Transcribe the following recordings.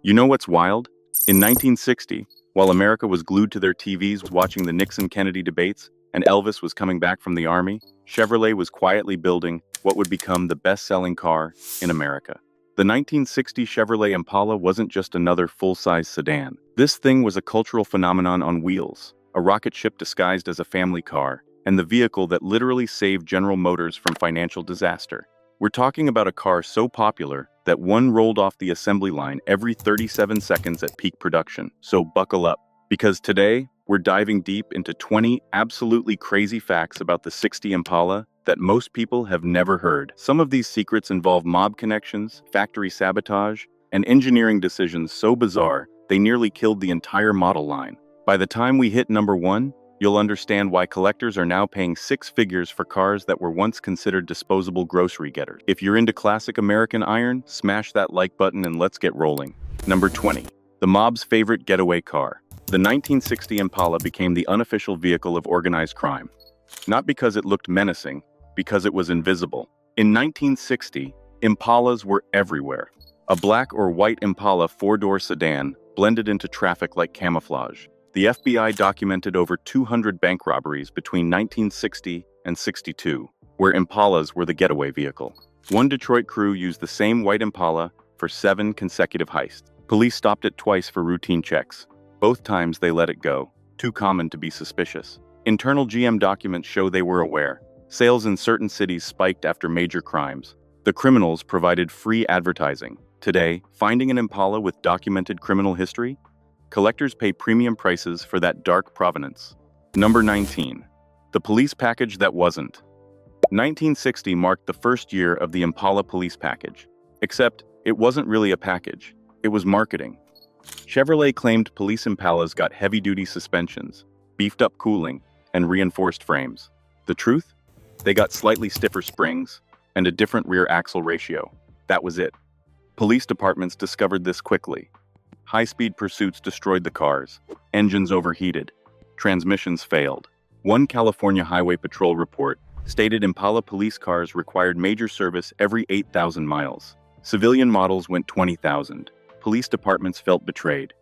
You know what's wild? In 1960, while America was glued to their TVs watching the Nixon-Kennedy debates and Elvis was coming back from the army, Chevrolet was quietly building what would become the best-selling car in America. The 1960 Chevrolet Impala wasn't just another full-size sedan. This thing was a cultural phenomenon on wheels, a rocket ship disguised as a family car, and the vehicle that literally saved General Motors from financial disaster. We're talking about a car so popular that one rolled off the assembly line every 37 seconds at peak production. So buckle up, because today we're diving deep into 20 absolutely crazy facts about the '60 Impala that most people have never heard. Some of these secrets involve mob connections, factory sabotage, and engineering decisions so bizarre they nearly killed the entire model line. By the time we hit number 1, you'll understand why collectors are now paying 6 figures for cars that were once considered disposable grocery getters. If you're into classic American iron, smash that like button and let's get rolling. Number 20. The mob's favorite getaway car. The 1960 Impala became the unofficial vehicle of organized crime. Not because it looked menacing, because it was invisible. In 1960, Impalas were everywhere. A black or white Impala 4-door sedan blended into traffic like camouflage. The FBI documented over 200 bank robberies between 1960 and '62, where Impalas were the getaway vehicle. One Detroit crew used the same white Impala for 7 consecutive heists. Police stopped it twice for routine checks. Both times they let it go, too common to be suspicious. Internal GM documents show they were aware. Sales in certain cities spiked after major crimes. The criminals provided free advertising. Today, finding an Impala with documented criminal history? Collectors pay premium prices for that dark provenance. Number 19. The police package that wasn't. 1960 marked the first year of the Impala police package. Except, it wasn't really a package. It was marketing. Chevrolet claimed police Impalas got heavy-duty suspensions, beefed-up cooling, and reinforced frames. The truth? They got slightly stiffer springs and a different rear axle ratio. That was it. Police departments discovered this quickly. High-speed pursuits destroyed the cars. Engines overheated. Transmissions failed. One California Highway Patrol report stated Impala police cars required major service every 8,000 miles. Civilian models went 20,000. Police departments felt betrayed.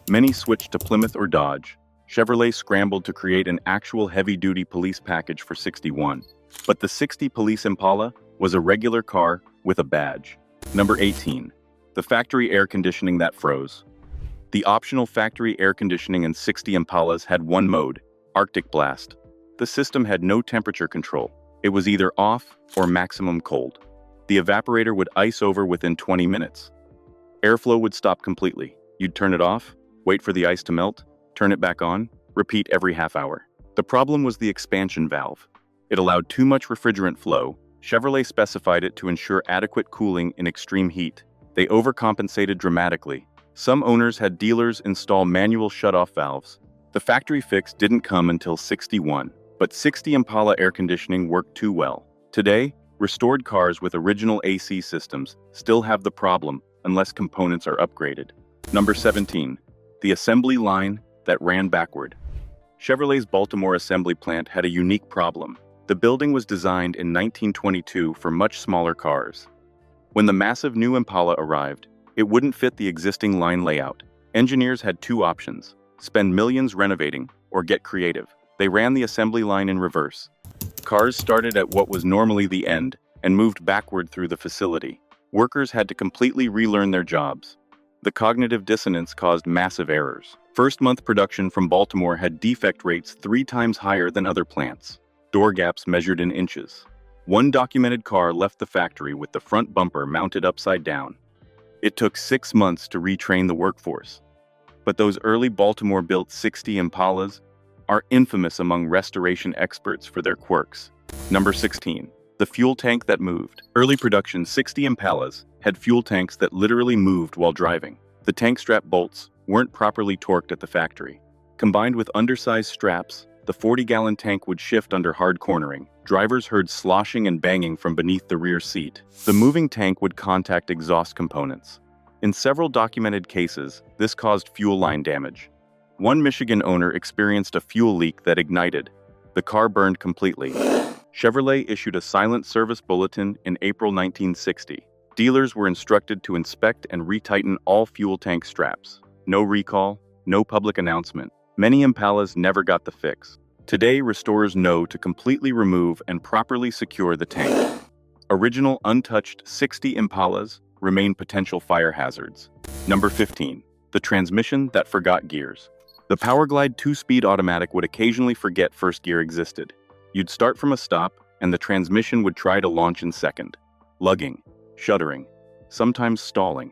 Many switched to Plymouth or Dodge. Chevrolet scrambled to create an actual heavy-duty police package for '61. But the '60 police Impala was a regular car with a badge. Number 18. The factory air conditioning that froze. The optional factory air conditioning in '60 Impalas had one mode, Arctic Blast. The system had no temperature control. It was either off or maximum cold. The evaporator would ice over within 20 minutes. Airflow would stop completely. You'd turn it off, wait for the ice to melt, turn it back on, repeat every half hour. The problem was the expansion valve. It allowed too much refrigerant flow. Chevrolet specified it to ensure adequate cooling in extreme heat. They overcompensated dramatically. Some owners had dealers install manual shutoff valves. The factory fix didn't come until '61, but '60 Impala air conditioning worked too well. Today, restored cars with original AC systems still have the problem unless components are upgraded. Number 17. The assembly line that ran backward. Chevrolet's Baltimore assembly plant had a unique problem. The building was designed in 1922 for much smaller cars. When the massive new Impala arrived, it wouldn't fit the existing line layout. Engineers had 2 options: spend millions renovating or get creative. They ran the assembly line in reverse. Cars started at what was normally the end and moved backward through the facility. Workers had to completely relearn their jobs. The cognitive dissonance caused massive errors. First-month production from Baltimore had defect rates 3 times higher than other plants. Door gaps measured in inches. One documented car left the factory with the front bumper mounted upside down. It took 6 months to retrain the workforce. But those early Baltimore-built '60 Impalas are infamous among restoration experts for their quirks. Number 16. The fuel tank that moved. Early production '60 Impalas had fuel tanks that literally moved while driving. The tank strap bolts weren't properly torqued at the factory. Combined with undersized straps, the 40-gallon tank would shift under hard cornering. Drivers heard sloshing and banging from beneath the rear seat. The moving tank would contact exhaust components. In several documented cases, this caused fuel line damage. One Michigan owner experienced a fuel leak that ignited. The car burned completely. Chevrolet issued a silent service bulletin in April 1960. Dealers were instructed to inspect and retighten all fuel tank straps. No recall, no public announcement. Many Impalas never got the fix. Today, restorers know to completely remove and properly secure the tank. Original untouched 60 Impalas remain potential fire hazards. Number 15. The transmission that forgot gears. The Powerglide 2-speed automatic would occasionally forget first gear existed. You'd start from a stop, and the transmission would try to launch in second. Lugging, shuddering, sometimes stalling.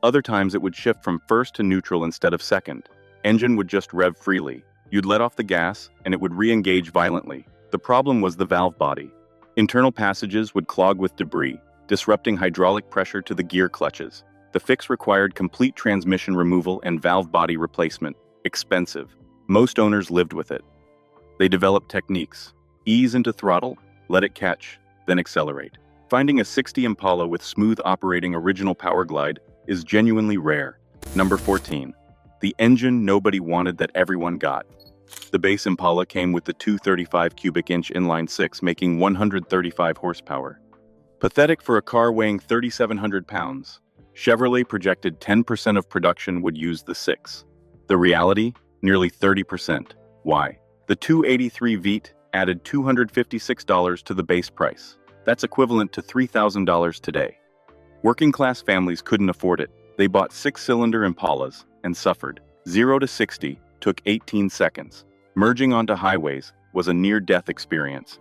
Other times it would shift from first to neutral instead of second. Engine would just rev freely. You'd let off the gas, and it would re-engage violently. The problem was the valve body. Internal passages would clog with debris, disrupting hydraulic pressure to the gear clutches. The fix required complete transmission removal and valve body replacement. Expensive. Most owners lived with it. They developed techniques. Ease into throttle, let it catch, then accelerate. Finding a 60 Impala with smooth operating original Powerglide is genuinely rare. Number 14. The engine nobody wanted that everyone got. The base Impala came with the 235 cubic inch Inline-Six, making 135 horsepower. Pathetic for a car weighing 3,700 pounds. Chevrolet projected 10% of production would use the 6. The reality? Nearly 30%. Why? The 283 Vite added $256 to the base price. That's equivalent to $3,000 today. Working-class families couldn't afford it. They bought 6-cylinder Impalas and suffered. 0 to 60 took 18 seconds. Merging onto highways was a near-death experience.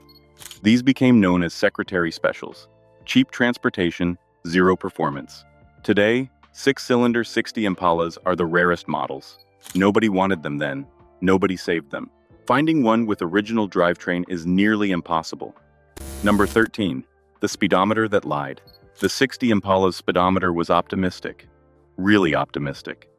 These became known as secretary specials. Cheap transportation, zero performance. Today, 6-cylinder 60 Impalas are the rarest models. Nobody wanted them then. Nobody saved them. Finding one with original drivetrain is nearly impossible. Number 13. The speedometer that lied. The 60 Impala's speedometer was optimistic. Really optimistic.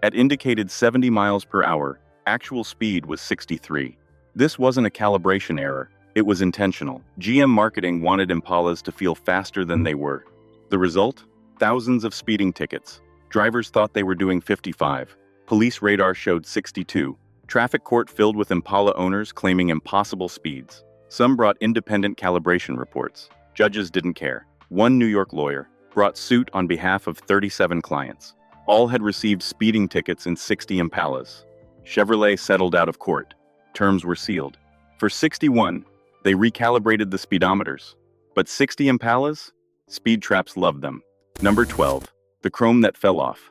At indicated 70 miles per hour, actual speed was 63. This wasn't a calibration error. It was intentional. GM marketing wanted Impalas to feel faster than they were. The result? Thousands of speeding tickets. Drivers thought they were doing 55. Police radar showed 62. Traffic court filled with Impala owners claiming impossible speeds. Some brought independent calibration reports. Judges didn't care. One New York lawyer brought suit on behalf of 37 clients. All had received speeding tickets in 60 Impalas. Chevrolet settled out of court. Terms were sealed. For 61, they recalibrated the speedometers. But 60 Impalas? Speed traps loved them. Number 12. The chrome that fell off.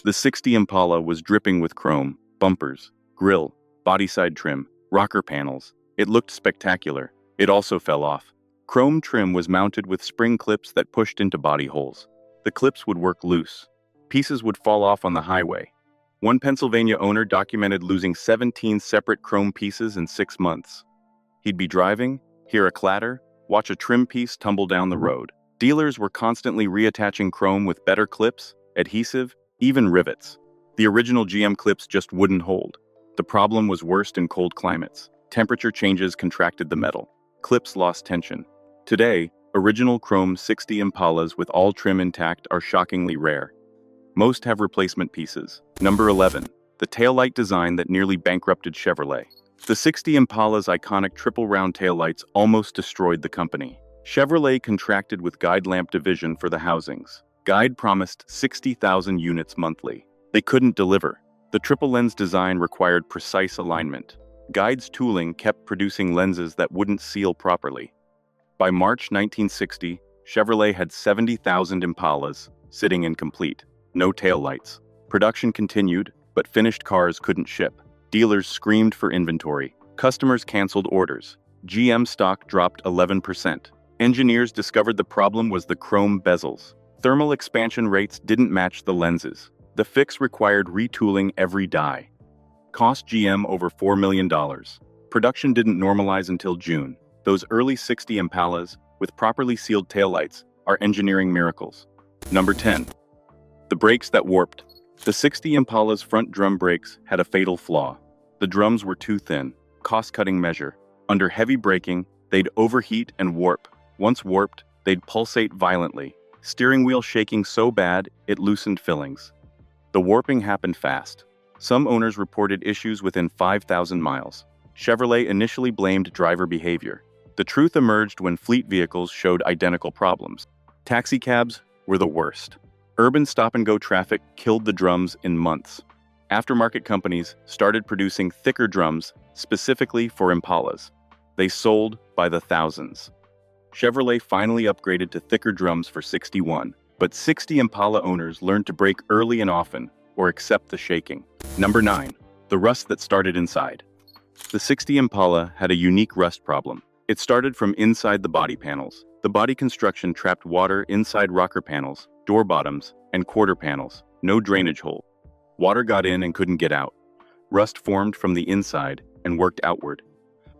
The 60 Impala was dripping with chrome, bumpers, grille, body side trim, rocker panels. It looked spectacular. It also fell off. Chrome trim was mounted with spring clips that pushed into body holes. The clips would work loose. Pieces would fall off on the highway. One Pennsylvania owner documented losing 17 separate chrome pieces in 6 months. He'd be driving, hear a clatter, watch a trim piece tumble down the road. Dealers were constantly reattaching chrome with better clips, adhesive, even rivets. The original GM clips just wouldn't hold. The problem was worst in cold climates. Temperature changes contracted the metal. Clips lost tension. Today, original chrome 60 Impalas with all trim intact are shockingly rare. Most have replacement pieces. Number 11. The taillight design that nearly bankrupted Chevrolet. The 60 Impala's iconic triple round taillights almost destroyed the company. Chevrolet contracted with Guide Lamp Division for the housings. Guide promised 60,000 units monthly. They couldn't deliver. The triple lens design required precise alignment. Guide's tooling kept producing lenses that wouldn't seal properly. By March 1960, Chevrolet had 70,000 Impalas, sitting incomplete. No taillights. Production continued, but finished cars couldn't ship. Dealers screamed for inventory. Customers canceled orders. GM stock dropped 11%. Engineers discovered the problem was the chrome bezels. Thermal expansion rates didn't match the lenses. The fix required retooling every die. Cost GM over $4 million. Production didn't normalize until June. Those early 60 Impalas, with properly sealed taillights, are engineering miracles. Number 10. The brakes that warped. The 60 Impala's front drum brakes had a fatal flaw. The drums were too thin, cost-cutting measure. Under heavy braking, they'd overheat and warp. Once warped, they'd pulsate violently. Steering wheel shaking so bad, it loosened fillings. The warping happened fast. Some owners reported issues within 5,000 miles. Chevrolet initially blamed driver behavior. The truth emerged when fleet vehicles showed identical problems. Taxicabs, were the worst. Urban stop-and-go traffic killed the drums in months. Aftermarket companies started producing thicker drums specifically for Impalas. They sold by the thousands. Chevrolet finally upgraded to thicker drums for 61, but 60 Impala owners learned to brake early and often, or accept the shaking. Number 9. The rust that started inside. The 60 Impala had a unique rust problem. It started from inside the body panels. The body construction trapped water inside rocker panels, door bottoms, and quarter panels. No drainage hole. Water got in and couldn't get out. Rust formed from the inside and worked outward.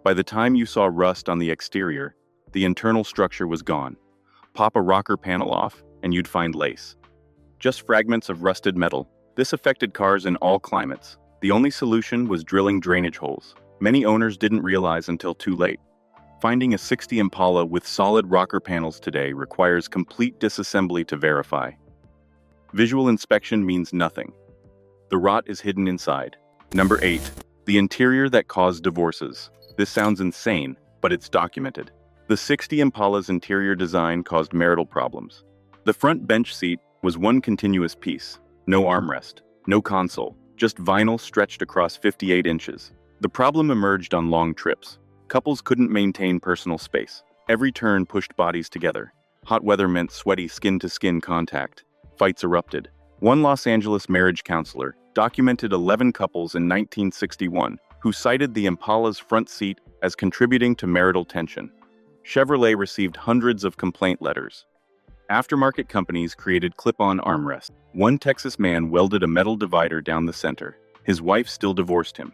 By the time you saw rust on the exterior, the internal structure was gone. Pop a rocker panel off, and you'd find lace. Just fragments of rusted metal. This affected cars in all climates. The only solution was drilling drainage holes. Many owners didn't realize until too late. Finding a 60 Impala with solid rocker panels today requires complete disassembly to verify. Visual inspection means nothing. The rot is hidden inside. Number 8. The interior that caused divorces. This sounds insane, but it's documented. The 60 Impala's interior design caused marital problems. The front bench seat was one continuous piece. No armrest, no console, just vinyl stretched across 58 inches. The problem emerged on long trips. Couples couldn't maintain personal space. Every turn pushed bodies together. Hot weather meant sweaty skin-to-skin contact. Fights erupted. One Los Angeles marriage counselor documented 11 couples in 1961 who cited the Impala's front seat as contributing to marital tension. Chevrolet received hundreds of complaint letters. Aftermarket companies created clip-on armrests. One Texas man welded a metal divider down the center. His wife still divorced him.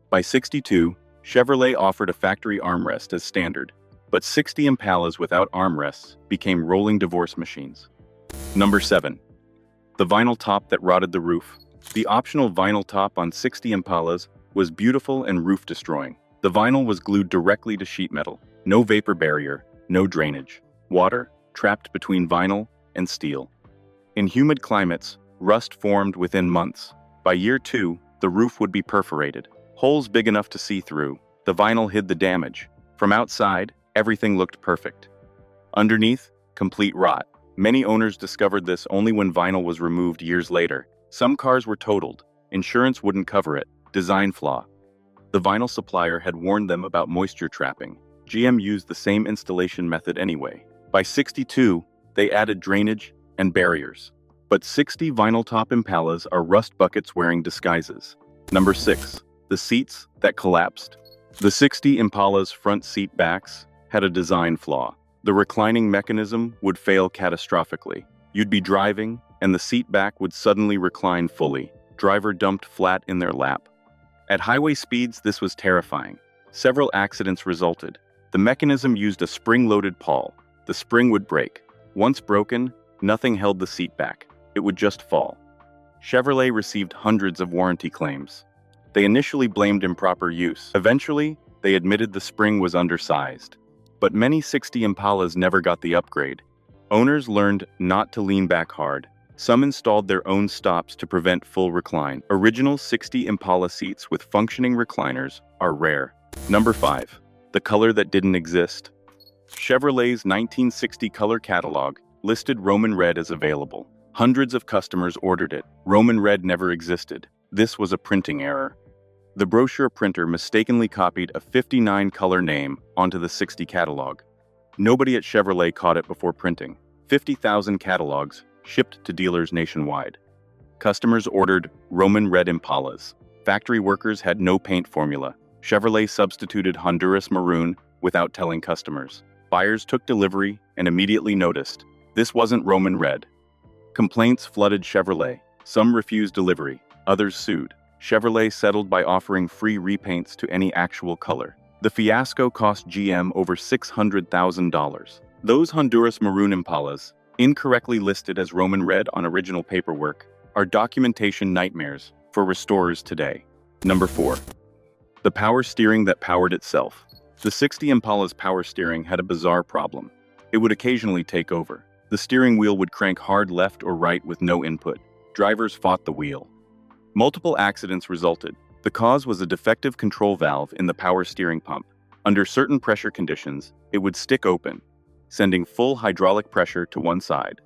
By 62, Chevrolet offered a factory armrest as standard, but 60 Impalas without armrests became rolling divorce machines. Number 7. The vinyl top that rotted the roof. The optional vinyl top on 60 Impalas was beautiful and roof-destroying. The vinyl was glued directly to sheet metal. No vapor barrier, no drainage. Water trapped between vinyl and steel. In humid climates, rust formed within months. By year 2, the roof would be perforated. Holes big enough to see through. The vinyl hid the damage. From outside, everything looked perfect. Underneath, complete rot. Many owners discovered this only when vinyl was removed years later. Some cars were totaled. Insurance wouldn't cover it. Design flaw. The vinyl supplier had warned them about moisture trapping. GM used the same installation method anyway. By 62, they added drainage and barriers. But 60 vinyl top Impalas are rust buckets wearing disguises. Number 6. The seats that collapsed. The 60 Impala's front seat backs had a design flaw. The reclining mechanism would fail catastrophically. You'd be driving, and the seat back would suddenly recline fully. Driver dumped flat in their lap. At highway speeds, this was terrifying. Several accidents resulted. The mechanism used a spring-loaded pawl. The spring would break. Once broken, nothing held the seat back. It would just fall. Chevrolet received hundreds of warranty claims. They initially blamed improper use. Eventually, they admitted the spring was undersized. But many 60 Impalas never got the upgrade. Owners learned not to lean back hard. Some installed their own stops to prevent full recline. Original 60 Impala seats with functioning recliners are rare. Number 5. The color that didn't exist. Chevrolet's 1960 color catalog listed Roman red as available. Hundreds of customers ordered it. Roman red never existed. This was a printing error. The brochure printer mistakenly copied a 59 color name onto the 60 catalog. Nobody at Chevrolet caught it before printing. 50,000 catalogs shipped to dealers nationwide. Customers ordered Roman red Impalas. Factory workers had no paint formula. Chevrolet substituted Honduras maroon without telling customers. Buyers took delivery and immediately noticed. This wasn't Roman red. Complaints flooded Chevrolet. Some refused delivery. Others sued. Chevrolet settled by offering free repaints to any actual color. The fiasco cost GM over $600,000. Those Honduras maroon Impalas, incorrectly listed as Roman red on original paperwork, are documentation nightmares for restorers today. Number 4. The power steering that powered itself. The 60 Impala's power steering had a bizarre problem. It would occasionally take over. The steering wheel would crank hard left or right with no input. Drivers fought the wheel. Multiple accidents resulted. The cause was a defective control valve in the power steering pump. Under certain pressure conditions, it would stick open, sending full hydraulic pressure to one side.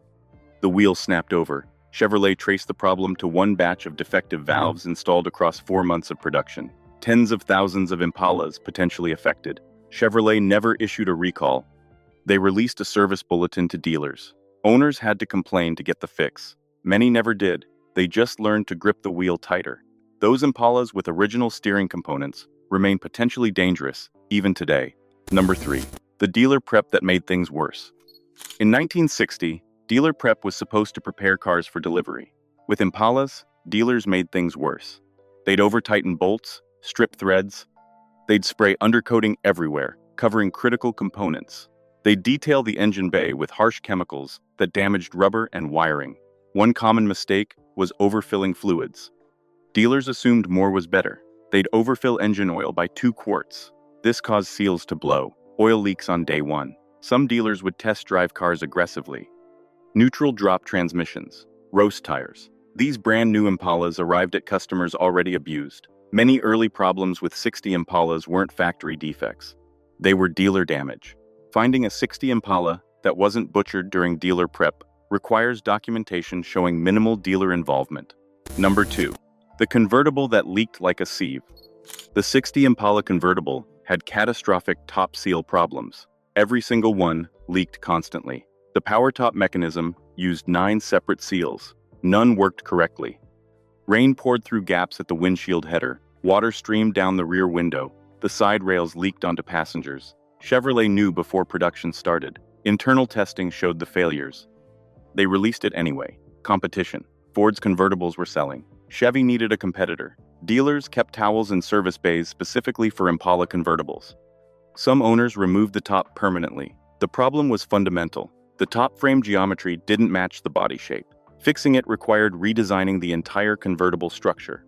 The wheel snapped over. Chevrolet traced the problem to one batch of defective valves installed across 4 months of production. Tens of thousands of Impalas potentially affected. Chevrolet never issued a recall. They released a service bulletin to dealers. Owners had to complain to get the fix. Many never did. They just learned to grip the wheel tighter. Those Impalas with original steering components remain potentially dangerous, even today. Number 3. The dealer prep that made things worse. In 1960, dealer prep was supposed to prepare cars for delivery. With Impalas, dealers made things worse. They'd over-tighten bolts, strip threads. They'd spray undercoating everywhere, covering critical components. They'd detail the engine bay with harsh chemicals that damaged rubber and wiring. One common mistake was overfilling fluids. Dealers assumed more was better. They'd overfill engine oil by 2 quarts. This caused seals to blow, oil leaks on day 1. Some dealers would test drive cars aggressively. Neutral drop transmissions, roast tires. These brand new Impalas arrived at customers already abused. Many early problems with 60 Impalas weren't factory defects. They were dealer damage. Finding a 60 Impala that wasn't butchered during dealer prep requires documentation showing minimal dealer involvement. Number 2. The convertible that leaked like a sieve. The 60 Impala convertible had catastrophic top seal problems. Every single one leaked constantly. The power top mechanism used 9 separate seals. None worked correctly. Rain poured through gaps at the windshield header. Water streamed down the rear window. The side rails leaked onto passengers. Chevrolet knew before production started. Internal testing showed the failures. They released it anyway. Competition. Ford's convertibles were selling. Chevy needed a competitor. Dealers kept towels in service bays specifically for Impala convertibles. Some owners removed the top permanently. The problem was fundamental. The top frame geometry didn't match the body shape. Fixing it required redesigning the entire convertible structure.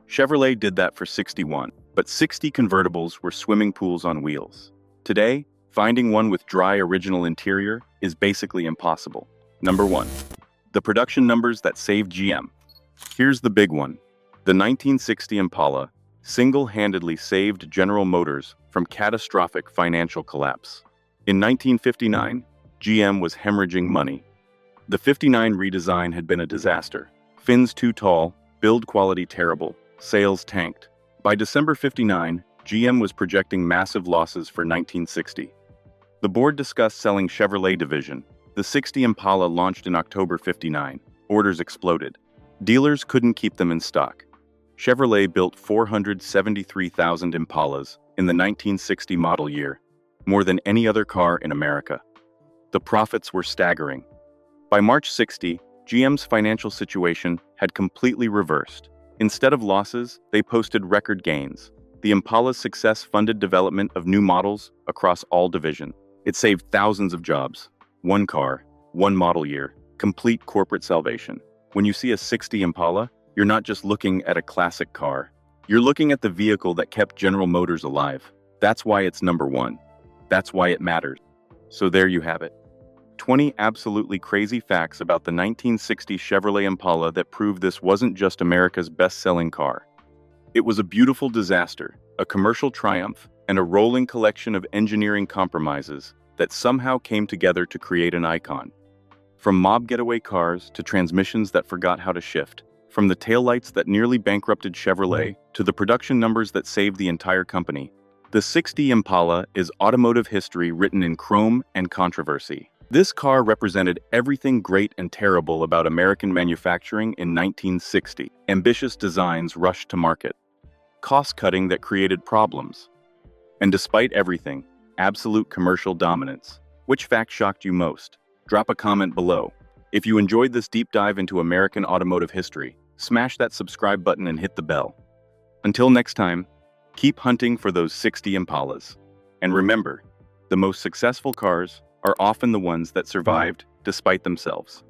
Chevrolet did that for 61, but 60 convertibles were swimming pools on wheels. Today, finding one with dry original interior is basically impossible. Number 1. The production numbers that saved GM. Here's the big one. The 1960 Impala single-handedly saved General Motors from catastrophic financial collapse. In 1959, GM was hemorrhaging money. The 59 redesign had been a disaster. Fins too tall, build quality terrible, sales tanked. By December 59, GM was projecting massive losses for 1960. The board discussed selling Chevrolet division. The 60 Impala launched in October 59. Orders exploded. Dealers couldn't keep them in stock. Chevrolet built 473,000 Impalas in the 1960 model year, more than any other car in America. The profits were staggering. By March 60, GM's financial situation had completely reversed. Instead of losses, they posted record gains. The Impala's success funded development of new models across all divisions. It saved thousands of jobs. One car, one model year, complete corporate salvation. When you see a 60 Impala, you're not just looking at a classic car. You're looking at the vehicle that kept General Motors alive. That's why it's number 1. That's why it matters. So there you have it. 20 absolutely crazy facts about the 1960 Chevrolet Impala that prove this wasn't just America's best-selling car. It was a beautiful disaster, a commercial triumph, and a rolling collection of engineering compromises that somehow came together to create an icon. From mob getaway cars to transmissions that forgot how to shift, from the taillights that nearly bankrupted Chevrolet to the production numbers that saved the entire company, the 60 Impala is automotive history written in chrome and controversy. This car represented everything great and terrible about American manufacturing in 1960. Ambitious designs rushed to market. Cost-cutting that created problems. And despite everything, absolute commercial dominance. Which fact shocked you most? Drop a comment below. If you enjoyed this deep dive into American automotive history, smash that subscribe button and hit the bell. Until next time, keep hunting for those 60 Impalas. And remember, the most successful cars are often the ones that survived despite themselves.